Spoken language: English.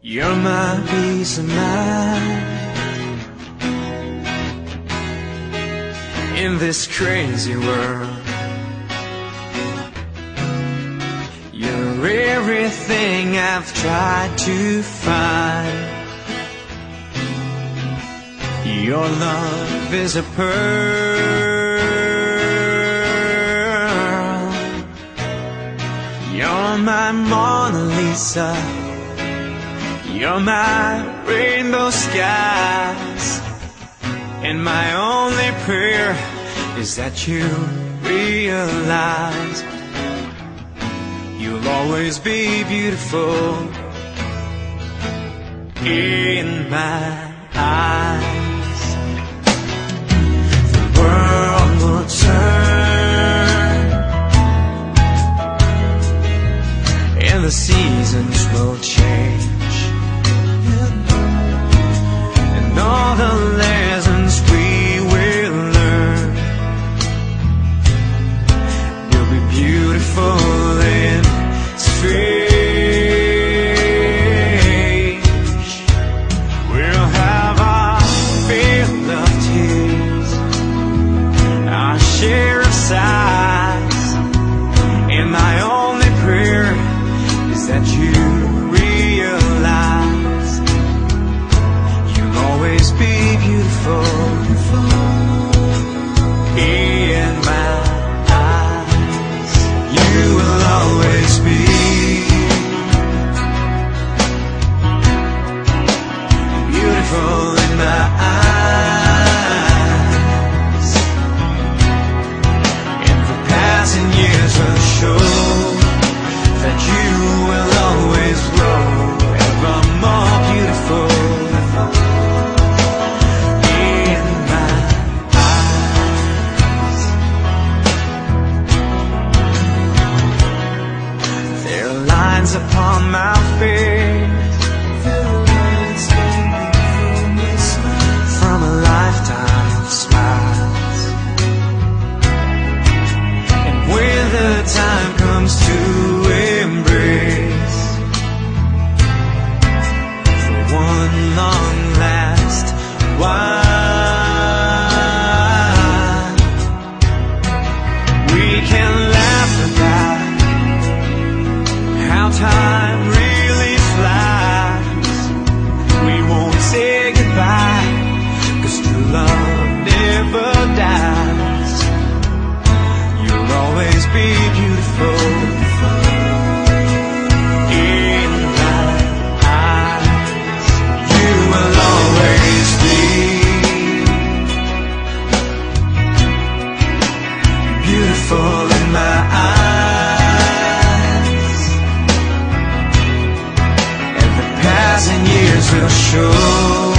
You're my peace of mind in this crazy world. You're everything I've tried to find. Your love is a pearl. You're my Mona Lisa. You're my rainbow skies. And my only prayer is that you realize you'll always be beautiful in my eyes. The world will turn and the seasons will change, and all the lessons we will learn will be beautiful and strange. We'll have our fill of tears, our share of sighs, and my only prayer is that you realize you'll always be beautiful in my eyes. You will always be beautiful in my eyes, and the passing years will show that you will always grow ever more beautiful in my eyes. There are lines upon my face from a lifetime of smiles, and when the time comes to embrace for one long last while, we can laugh about how time really flies. We won't say goodbye, 'cause true love never dies. You'll always be beautiful in my eyes. You will always be beautiful in my eyes, and the passing years will show